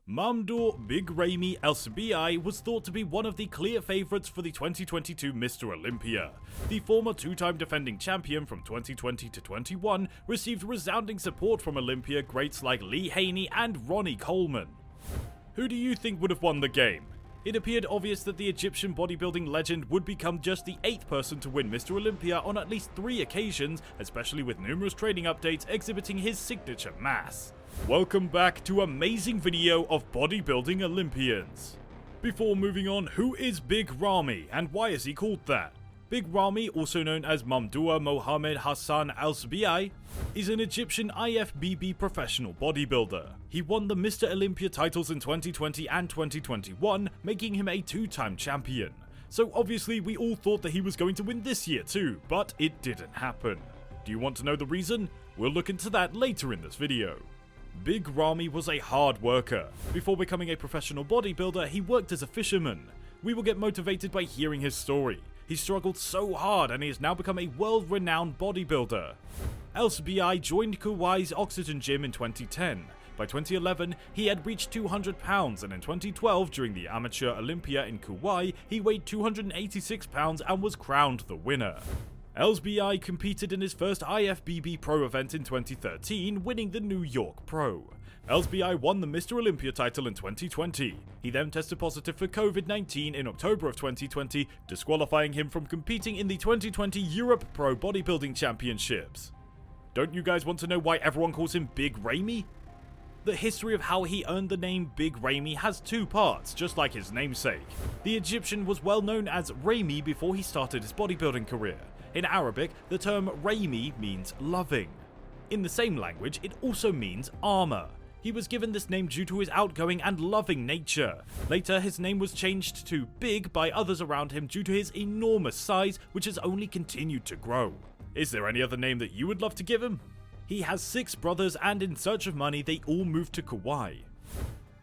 Mamdouh Big Ramy Elssbiay was thought to be one of the clear favourites for the 2022 Mr Olympia. The former two-time defending champion from 2020 to 21 received resounding support from Olympia greats like Lee Haney and Ronnie Coleman. Who do you think would have won the game? It appeared obvious that the Egyptian bodybuilding legend would become just the 8th person to win Mr Olympia on at least 3 occasions, especially with numerous training updates exhibiting his signature mass. Welcome back to amazing video of bodybuilding Olympians. Before moving on, who is Big Ramy and why is he called that? Big Ramy, also known as Mamdouh Mohammed Hassan Elssbiay, is an Egyptian IFBB professional bodybuilder. He won the Mr Olympia titles in 2020 and 2021, making him a 2-time champion. So obviously we all thought that he was going to win this year too, but it didn't happen. Do you want to know the reason? We'll look into that later in this video. Big Ramy was a hard worker. Before becoming a professional bodybuilder, he worked as a fisherman. We will get motivated by hearing his story. He struggled so hard and he has now become a world-renowned bodybuilder. Elssbiay joined Kuwai's Oxygen Gym in 2010. By 2011, he had reached 200 pounds, and in 2012, during the Amateur Olympia in Kuwait, he weighed 286 pounds and was crowned the winner. Elssbiay competed in his first IFBB Pro event in 2013, winning the New York Pro. Elssbiay won the Mr Olympia title in 2020. He then tested positive for COVID-19 in October of 2020, disqualifying him from competing in the 2020 Europe Pro Bodybuilding Championships. Don't you guys want to know why everyone calls him Big Ramy? The history of how he earned the name Big Ramy has 2 parts, just like his namesake. The Egyptian was well known as Ramy before he started his bodybuilding career. In Arabic, the term Ramy means loving. In the same language, it also means armor. He was given this name due to his outgoing and loving nature. Later, his name was changed to Big by others around him due to his enormous size, which has only continued to grow. Is there any other name that you would love to give him? He has 6 brothers, and in search of money, they all moved to Kuwait.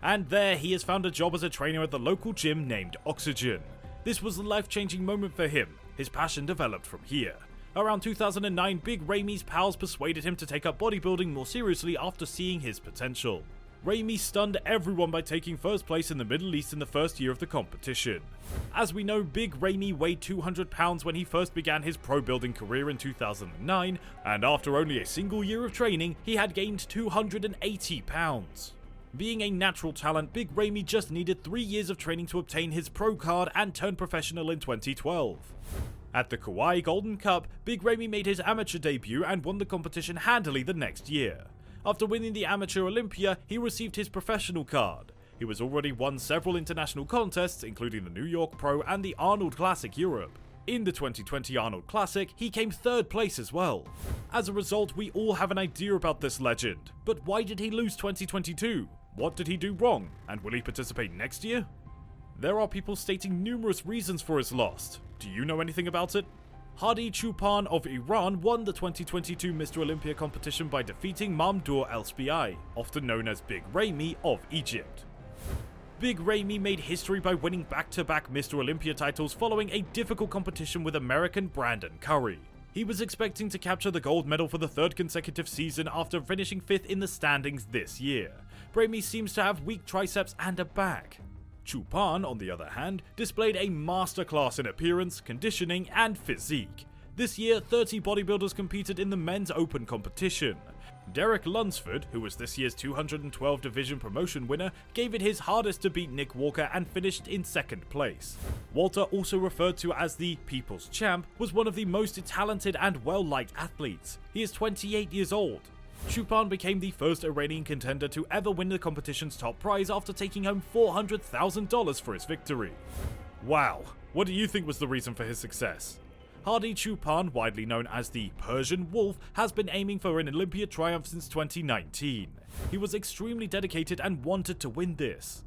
And there, he has found a job as a trainer at the local gym named Oxygen. This was a life-changing moment for him. His passion developed from here. Around 2009, Big Ramy's pals persuaded him to take up bodybuilding more seriously after seeing his potential. Ramy stunned everyone by taking first place in the Middle East in the first year of the competition. As we know, Big Ramy weighed 200 pounds when he first began his pro building career in 2009, and after only a single year of training, he had gained 280 pounds. Being a natural talent, Big Ramy just needed 3 years of training to obtain his pro card and turn professional in 2012. At the Kuwait Golden Cup, Big Ramy made his amateur debut and won the competition handily the next year. After winning the Amateur Olympia, he received his professional card. He has already won several international contests, including the New York Pro and the Arnold Classic Europe. In the 2020 Arnold Classic, he came 3rd place as well. As a result, we all have an idea about this legend. But why did he lose 2022? What did he do wrong? And will he participate next year? There are people stating numerous reasons for his loss. Do you know anything about it? Hadi Choopan of Iran won the 2022 Mr Olympia competition by defeating Mamdouh Elssbiay, often known as Big Ramy of Egypt. Big Ramy made history by winning back-to-back Mr Olympia titles following a difficult competition with American Brandon Curry. He was expecting to capture the gold medal for the 3rd consecutive season after finishing 5th in the standings this year. Ramy seems to have weak triceps and a back. Choopan, on the other hand, displayed a masterclass in appearance, conditioning, and physique. This year, 30 bodybuilders competed in the men's open competition. Derek Lunsford, who was this year's 212 division promotion winner, gave it his hardest to beat Nick Walker and finished in 2nd place. Walter, also referred to as the People's Champ, was one of the most talented and well-liked athletes. He is 28 years old. Choopan became the first Iranian contender to ever win the competition's top prize after taking home $400,000 for his victory. Wow, what do you think was the reason for his success? Hadi Choopan, widely known as the Persian Wolf, has been aiming for an Olympia triumph since 2019. He was extremely dedicated and wanted to win this.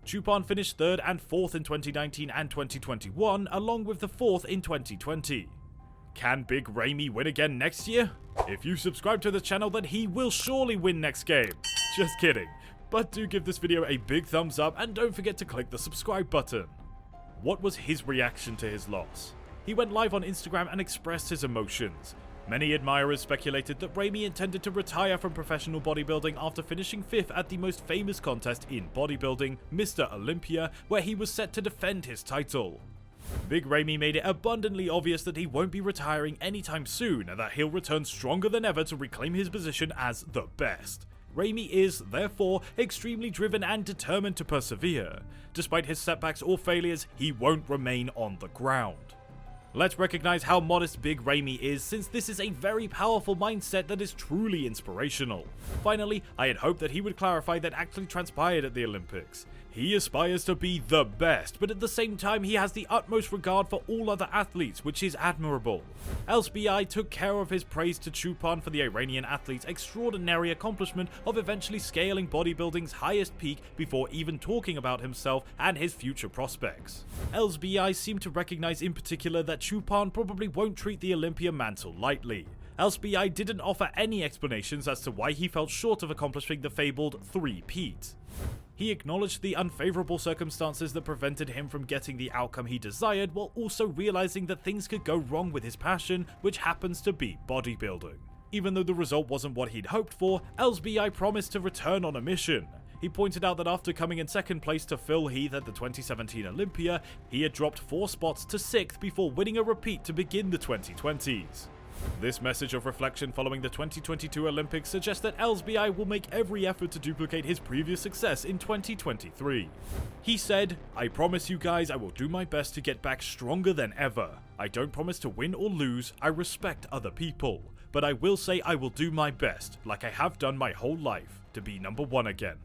Choopan finished 3rd and 4th in 2019 and 2021, along with the 4th in 2020. Can Big Ramy win again next year? If you subscribe to the channel, then he will surely win next game. Just kidding. But do give this video a big thumbs up and don't forget to click the subscribe button. What was his reaction to his loss? He went live on Instagram and expressed his emotions. Many admirers speculated that Ramy intended to retire from professional bodybuilding after finishing 5th at the most famous contest in bodybuilding, Mr Olympia, where he was set to defend his title. Big Ramy made it abundantly obvious that he won't be retiring anytime soon and that he'll return stronger than ever to reclaim his position as the best. Ramy is, therefore, extremely driven and determined to persevere. Despite his setbacks or failures, he won't remain on the ground. Let's recognize how modest Big Ramy is, since this is a very powerful mindset that is truly inspirational. Finally, I had hoped that he would clarify that actually transpired at the Olympics. He aspires to be the best, but at the same time he has the utmost regard for all other athletes, which is admirable. Elssbiay took care of his praise to Chupan for the Iranian athlete's extraordinary accomplishment of eventually scaling bodybuilding's highest peak before even talking about himself and his future prospects. Elssbiay seemed to recognize in particular that Chupan probably won't treat the Olympia mantle lightly. Elssbiay didn't offer any explanations as to why he fell short of accomplishing the fabled three-peat. He acknowledged the unfavorable circumstances that prevented him from getting the outcome he desired, while also realizing that things could go wrong with his passion, which happens to be bodybuilding. Even though the result wasn't what he'd hoped for, Elssbiay promised to return on a mission. He pointed out that after coming in 2nd place to Phil Heath at the 2017 Olympia, he had dropped 4 spots to 6th before winning a repeat to begin the 2020s. This message of reflection following the 2022 Olympics suggests that Elssbiay will make every effort to duplicate his previous success in 2023. He said, "I promise you guys I will do my best to get back stronger than ever. I don't promise to win or lose, I respect other people. But I will say I will do my best, like I have done my whole life, to be number 1 again.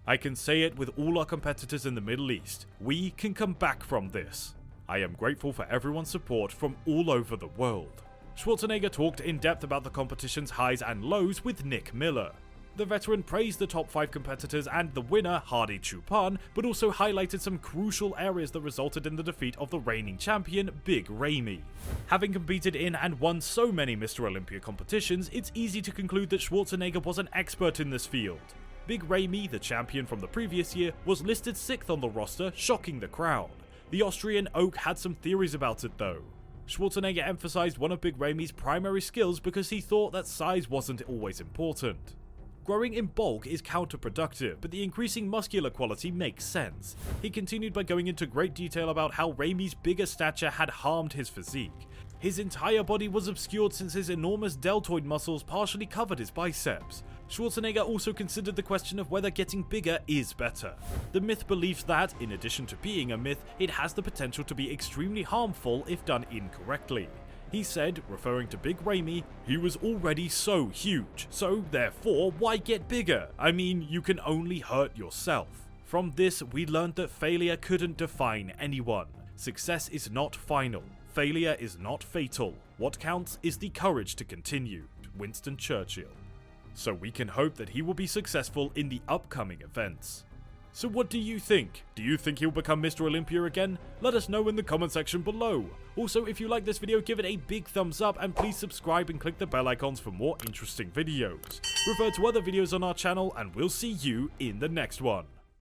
I can say it with all our competitors in the Middle East, we can come back from this. I am grateful for everyone's support from all over the world." Schwarzenegger talked in depth about the competition's highs and lows with Nick Miller. The veteran praised the top 5 competitors and the winner, Hadi Chupan, but also highlighted some crucial areas that resulted in the defeat of the reigning champion, Big Ramy. Having competed in and won so many Mr Olympia competitions, it's easy to conclude that Schwarzenegger was an expert in this field. Big Ramy, the champion from the previous year, was listed 6th on the roster, shocking the crowd. The Austrian Oak had some theories about it though. Schwarzenegger emphasized one of Big Ramy's primary skills because he thought that size wasn't always important. Growing in bulk is counterproductive, but the increasing muscular quality makes sense. He continued by going into great detail about how Ramy's bigger stature had harmed his physique. His entire body was obscured since his enormous deltoid muscles partially covered his biceps. Schwarzenegger also considered the question of whether getting bigger is better. The myth believes that, in addition to being a myth, it has the potential to be extremely harmful if done incorrectly. He said, referring to Big Ramy, "He was already so huge, so therefore why get bigger? I mean, you can only hurt yourself." From this, we learned that failure couldn't define anyone. Success is not final. Failure is not fatal. What counts is the courage to continue. Winston Churchill. So we can hope that he will be successful in the upcoming events. So what do you think? Do you think he'll become Mr. Olympia again? Let us know in the comment section below. Also, if you like this video, give it a big thumbs up and please subscribe and click the bell icons for more interesting videos. Refer to other videos on our channel and we'll see you in the next one.